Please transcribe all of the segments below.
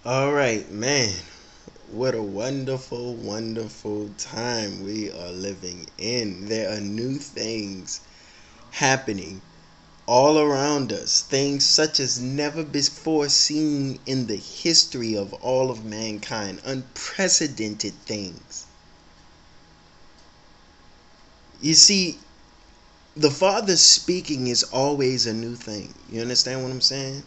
All right, man. What a wonderful, wonderful time we are living in. There are new things happening all around us, things such as never before seen in the history of all of mankind, unprecedented things. You see, the Father speaking is always a new thing. You understand what I'm saying?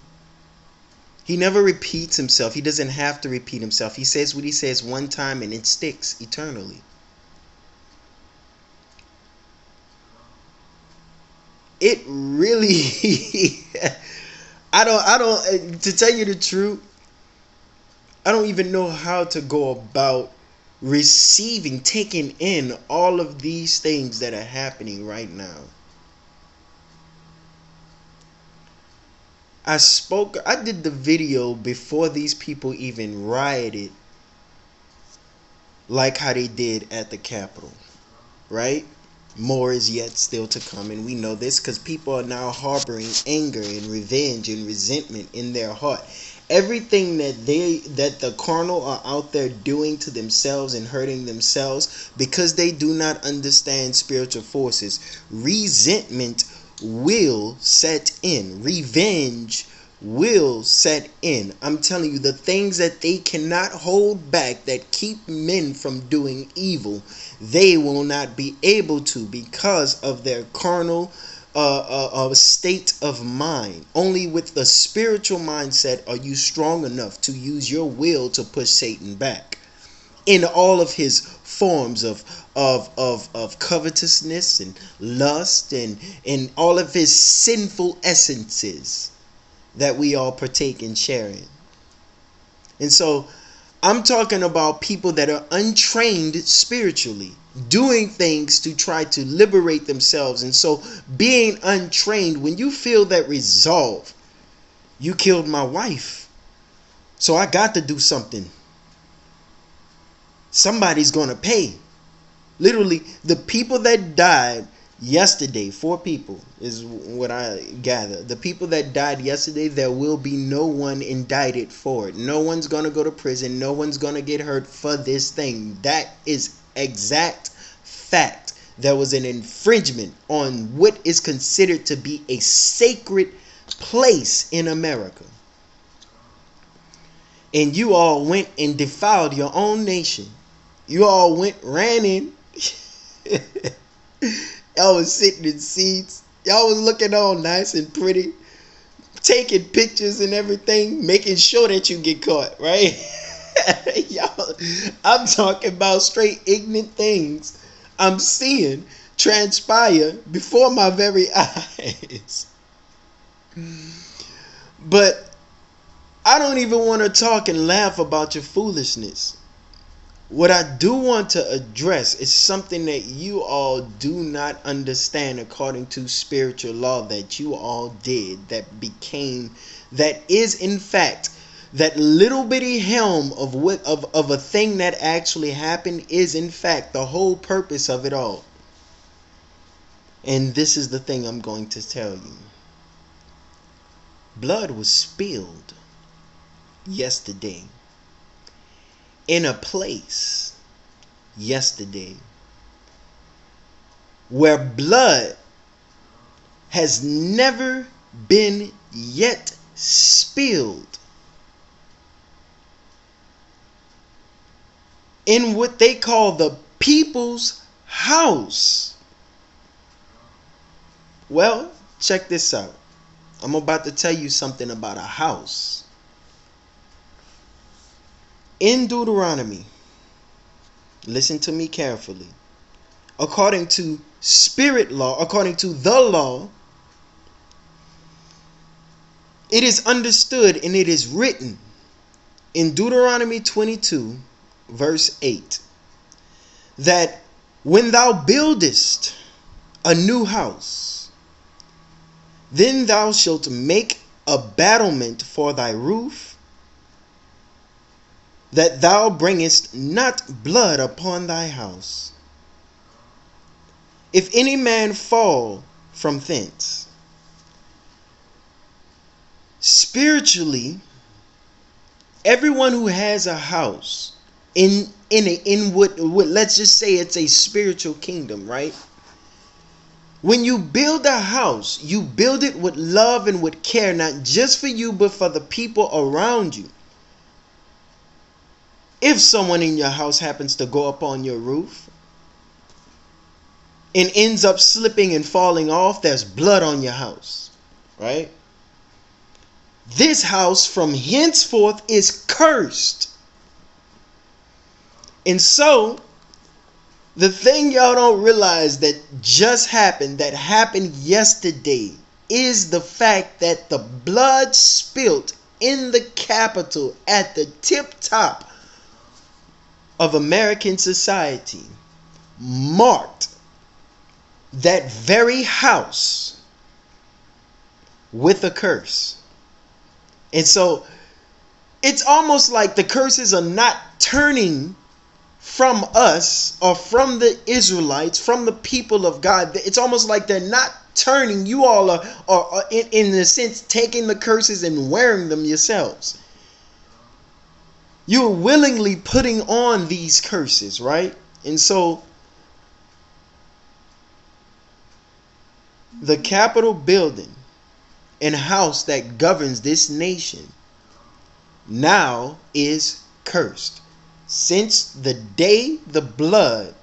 He never repeats himself. He doesn't have to repeat himself. He says what he says one time and it sticks eternally. It really I don't to tell you the truth, I don't even know how to go about receiving, taking in all of these things that are happening right now. I did the video before these people even rioted like how they did at the Capitol, right? More is yet still to come, and we know this because people are now harboring anger and revenge and resentment in their heart. Everything that the carnal are out there doing to themselves and hurting themselves because they do not understand spiritual forces, resentment will set in. Revenge will set in. I'm telling you, the things that they cannot hold back that keep men from doing evil, they will not be able to because of their carnal state of mind. Only with the spiritual mindset are you strong enough to use your will to push Satan back in all of his forms of covetousness and lust and all of his sinful essences that we all partake in sharing. And so I'm talking about people that are untrained spiritually, doing things to try to liberate themselves. And so being untrained, when you feel that resolve, you killed my wife, so I got to do something. Somebody's going to pay. Literally, the people that died yesterday, 4 people is what I gather. The people that died yesterday, there will be no one indicted for it. No one's going to go to prison. No one's going to get hurt for this thing. That is exact fact. There was an infringement on what is considered to be a sacred place in America. And you all went and defiled your own nation. You all ran in. Y'all was sitting in seats. Y'all was looking all nice and pretty, taking pictures and everything, making sure that you get caught, right? Y'all, I'm talking about straight ignorant things I'm seeing transpire before my very eyes. But I don't even want to talk and laugh about your foolishness. What I do want to address is something that you all do not understand according to spiritual law that you all did, that is in fact, that little bitty helm of a thing that actually happened is in fact the whole purpose of it all. And this is the thing I'm going to tell you. Blood was spilled yesterday in a place yesterday where blood has never been yet spilled, in what they call the people's house. Well, check this out. I'm about to tell you something about a house. In Deuteronomy, listen to me carefully. According to spirit law, according to the law, it is understood and it is written in Deuteronomy 22, verse 8, that when thou buildest a new house, then thou shalt make a battlement for thy roof, that thou bringest not blood upon thy house. If any man fall from thence. Spiritually, Everyone who has a house in what let's just say it's a spiritual kingdom, right? When you build a house, you build it with love and with care, not just for you, but for the people around you. If someone in your house happens to go up on your roof and ends up slipping and falling off, there's blood on your house, right? This house from henceforth is cursed. And so, the thing y'all don't realize that just happened, that happened yesterday, is the fact that the blood spilt in the Capitol at the tip top of American society marked that very house with a curse. And so it's almost like the curses are not turning from us or from the Israelites, from the people of God. It's almost like they're not turning. You all are in a sense taking the curses and wearing them yourselves. You're willingly putting on these curses, right? And so the Capitol building and house that governs this nation now is cursed. Since the day the blood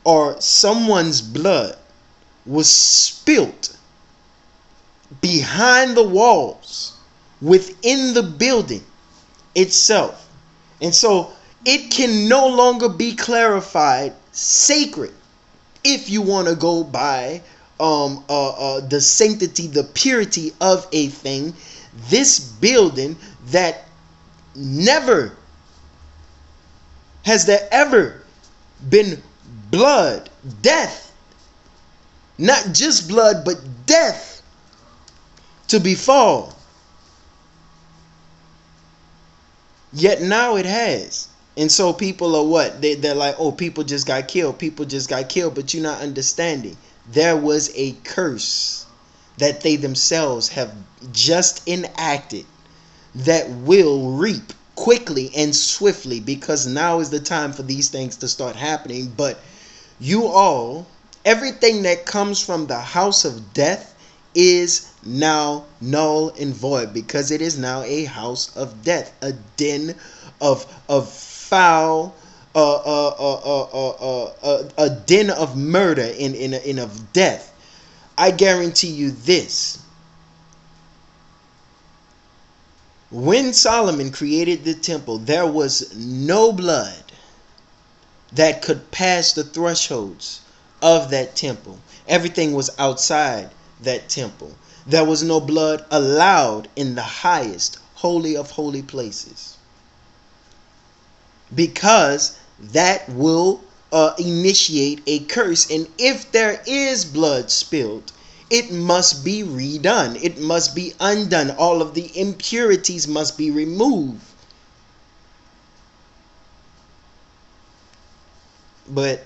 or someone's blood was spilt behind the walls within the building itself. And so it can no longer be clarified sacred if you want to go by the sanctity, the purity of a thing. This building that never has there ever been blood, death, not just blood, but death to befall. Yet now it has. And so people are what? They're like, oh, people just got killed. People just got killed. But you're not understanding. There was a curse that they themselves have just enacted that will reap quickly and swiftly, because now is the time for these things to start happening. But you all, everything that comes from the house of death is now null and void, because it is now a house of death, a den of foul, a den of murder and of death. I guarantee you this. When Solomon created the temple, there was no blood that could pass the thresholds of that temple. Everything was outside that temple. There was no blood allowed in the highest holy of holy places, because that will initiate a curse. And if there is blood spilled, it must be redone. It must be undone. All of the impurities must be removed. But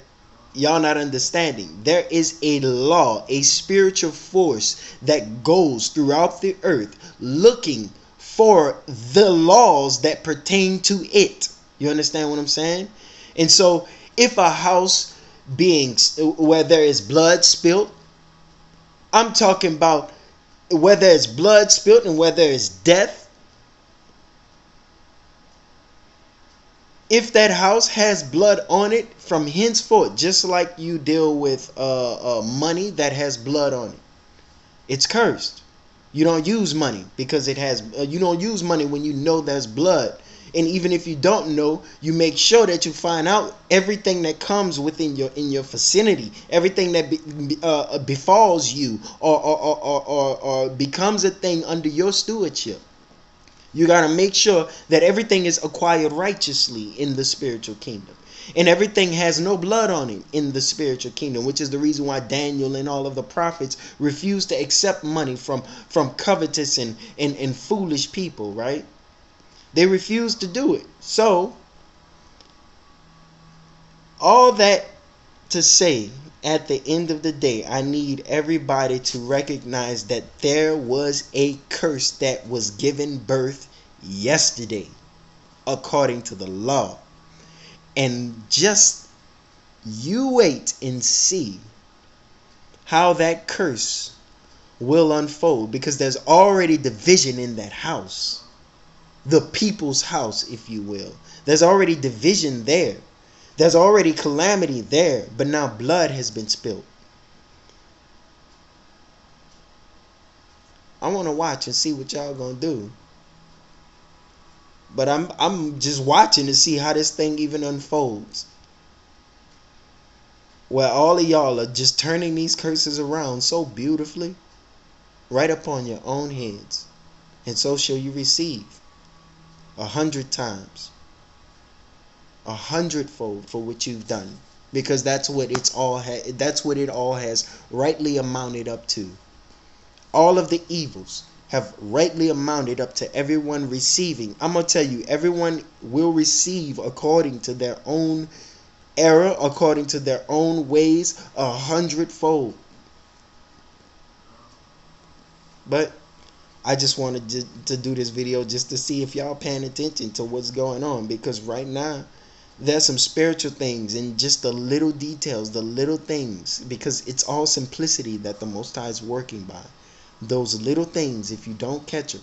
y'all not understanding. There is a law, a spiritual force that goes throughout the earth looking for the laws that pertain to it. You understand what I'm saying? And so if a house being where there is blood spilled, I'm talking about where there is blood spilled and where there is death. If that house has blood on it from henceforth, just like you deal with money that has blood on it, it's cursed. You don't use money because it has. You don't use money when you know there's blood. And even if you don't know, you make sure that you find out everything that comes within your vicinity, everything that befalls you or becomes a thing under your stewardship. You got to make sure that everything is acquired righteously in the spiritual kingdom. And everything has no blood on it in the spiritual kingdom, which is the reason why Daniel and all of the prophets refused to accept money from covetous and foolish people, right? They refused to do it. So, all that to say, at the end of the day, I need everybody to recognize that there was a curse that was given birth yesterday according to the law. And just you wait and see how that curse will unfold, because there's already division in that house, the people's house, if you will. There's already division there. There's already calamity there, but now blood has been spilled. I want to watch and see what y'all gonna do. But I'm just watching to see how this thing even unfolds. Where all of y'all are just turning these curses around so beautifully, right upon your own heads. And so shall you receive 100 times, 100-fold for what you've done. Because that's what it all has rightly amounted up to. All of the evils have rightly amounted up to everyone receiving. I'm going to tell you, everyone will receive according to their own error, according to their own ways, 100-fold. But I just wanted to do this video just to see if y'all paying attention to what's going on. Because right now, there's some spiritual things in just the little details, the little things. Because it's all simplicity that the Most High is working by. Those little things, if you don't catch them,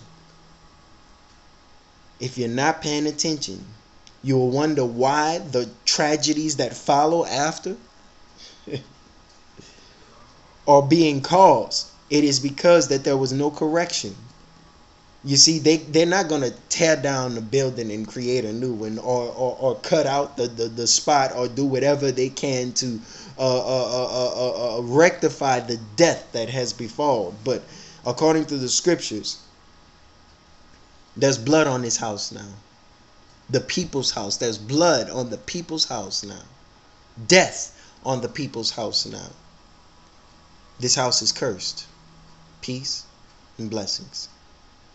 if you're not paying attention, you'll wonder why the tragedies that follow after are being caused. It is because that there was no correction. You see, they're not going to tear down the building and create a new one, or cut out the spot, or do whatever they can to rectify the death that has befallen. But according to the scriptures, there's blood on this house now. The people's house. There's blood on the people's house now. Death on the people's house now. This house is cursed. Peace and blessings.